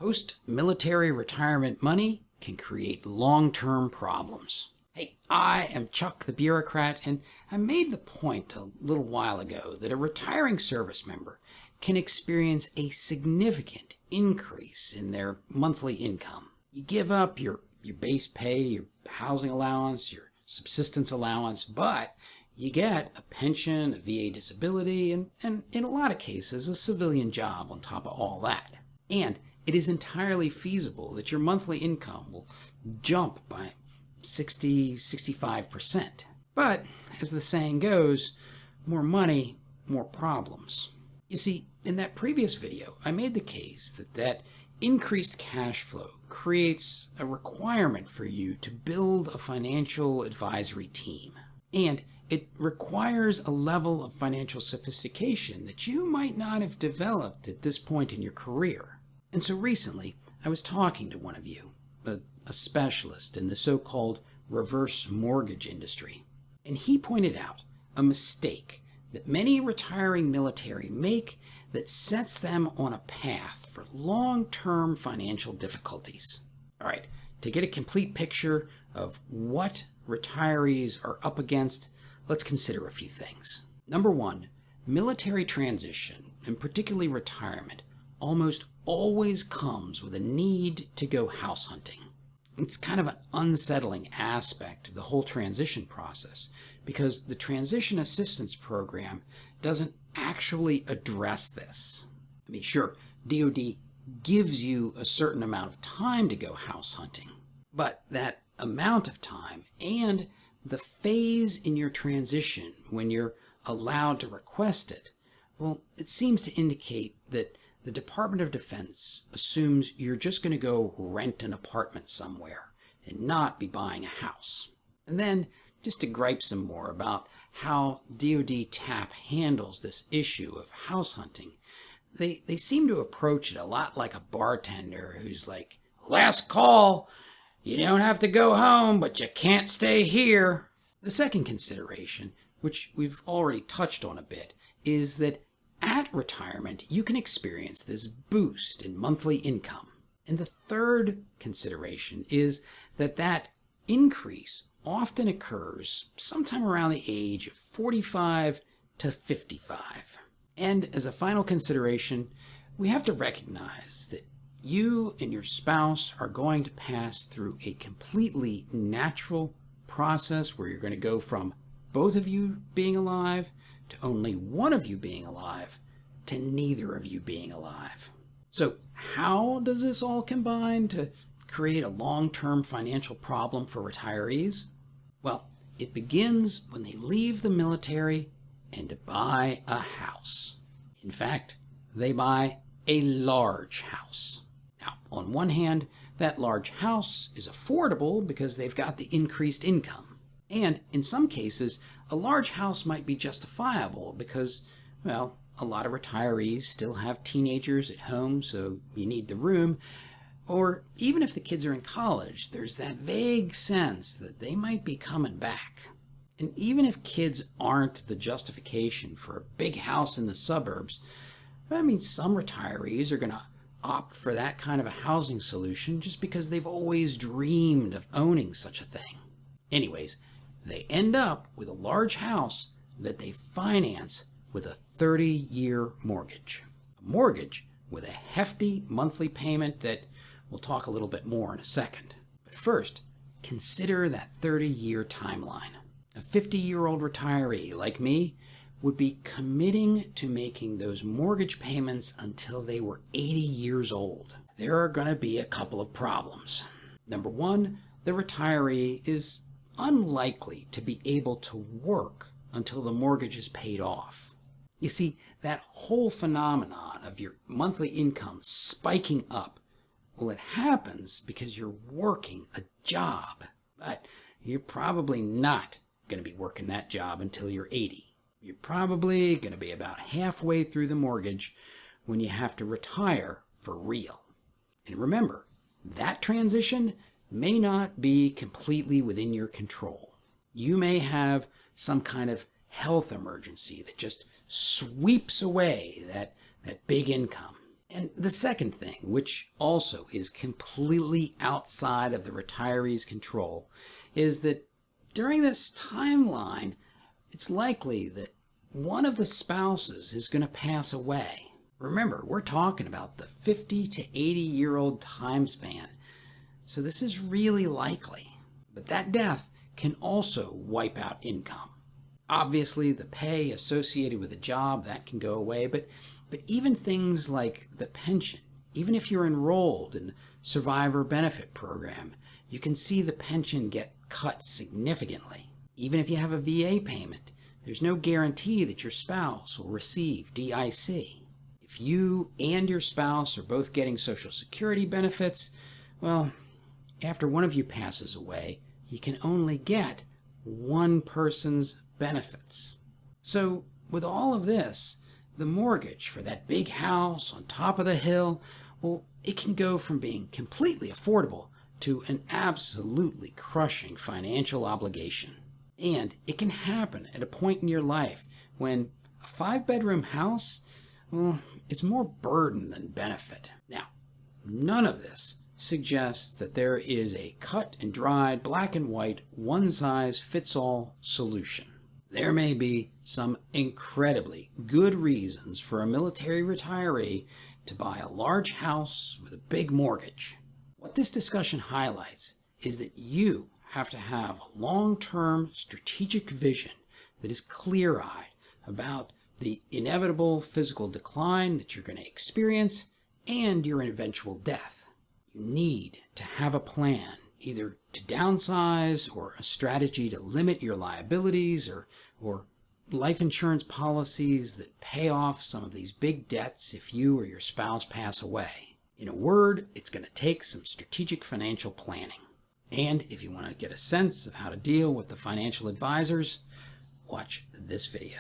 Post-military retirement money can create long-term problems. Hey, I am Chuck the Bureaucrat, and I made the point a little while ago that a retiring service member can experience a significant increase in their monthly income. You give up your base pay, your housing allowance, your subsistence allowance, but you get a pension, a VA disability, and in a lot of cases, a civilian job on top of all that. And it is entirely feasible that your monthly income will jump by 65%. But, as the saying goes, more money, more problems. You see, in that previous video, I made the case that increased cash flow creates a requirement for you to build a financial advisory team. And it requires a level of financial sophistication that you might not have developed at this point in your career. And so recently, I was talking to one of you, a specialist in the so-called reverse mortgage industry, and he pointed out a mistake that many retiring military make that sets them on a path for long-term financial difficulties. All right, to get a complete picture of what retirees are up against, let's consider a few things. Number one, military transition, and particularly retirement, almost always comes with a need to go house hunting. It's kind of an unsettling aspect of the whole transition process because the Transition Assistance Program doesn't actually address this. I mean, sure, DoD gives you a certain amount of time to go house hunting, but that amount of time and the phase in your transition when you're allowed to request it, well, it seems to indicate that the Department of Defense assumes you're just going to go rent an apartment somewhere and not be buying a house. And then, just to gripe some more about how DoD TAP handles this issue of house hunting, they seem to approach it a lot like a bartender who's like, "Last call, you don't have to go home, but you can't stay here." The second consideration, which we've already touched on a bit, is that at retirement, you can experience this boost in monthly income. And the third consideration is that increase often occurs sometime around the age of 45 to 55. And as a final consideration, we have to recognize that you and your spouse are going to pass through a completely natural process where you're going to go from both of you being alive to only one of you being alive, to neither of you being alive. So how does this all combine to create a long-term financial problem for retirees? Well, it begins when they leave the military and buy a house. In fact, they buy a large house. Now, on one hand, that large house is affordable because they've got the increased income. And in some cases, a large house might be justifiable because, well, a lot of retirees still have teenagers at home, so you need the room. Or even if the kids are in college, there's that vague sense that they might be coming back. And even if kids aren't the justification for a big house in the suburbs, I mean, some retirees are going to opt for that kind of a housing solution just because they've always dreamed of owning such a thing. Anyways, they end up with a large house that they finance with a 30-year mortgage. A mortgage with a hefty monthly payment that we'll talk a little bit more in a second. But first, consider that 30-year timeline. A 50-year-old retiree like me would be committing to making those mortgage payments until they were 80 years old. There are going to be a couple of problems. Number one, the retiree is unlikely to be able to work until the mortgage is paid off. You see, that whole phenomenon of your monthly income spiking up, well, it happens because you're working a job, but you're probably not going to be working that job until you're 80. You're probably going to be about halfway through the mortgage when you have to retire for real. And remember, that transition may not be completely within your control. You may have some kind of health emergency that just sweeps away that big income. And the second thing, which also is completely outside of the retiree's control, is that during this timeline, it's likely that one of the spouses is going to pass away. Remember, we're talking about the 50 to 80-year-old time span, so this is really likely. But that death can also wipe out income. Obviously, the pay associated with a job, that can go away, but even things like the pension, even if you're enrolled in the survivor benefit program, you can see the pension get cut significantly. Even if you have a VA payment, there's no guarantee that your spouse will receive DIC. If you and your spouse are both getting Social Security benefits, well, after one of you passes away, you can only get one person's benefits. So with all of this, the mortgage for that big house on top of the hill, well, it can go from being completely affordable to an absolutely crushing financial obligation. And it can happen at a point in your life when a 5-bedroom house, well, it's more burden than benefit. Now, none of this suggests that there is a cut and dried, black and white, one-size-fits-all solution. There may be some incredibly good reasons for a military retiree to buy a large house with a big mortgage. What this discussion highlights is that you have to have a long-term strategic vision that is clear-eyed about the inevitable physical decline that you're going to experience and your eventual death. You need to have a plan, either to downsize or a strategy to limit your liabilities or life insurance policies that pay off some of these big debts if you or your spouse pass away. In a word, it's going to take some strategic financial planning. And if you want to get a sense of how to deal with the financial advisors, watch this video.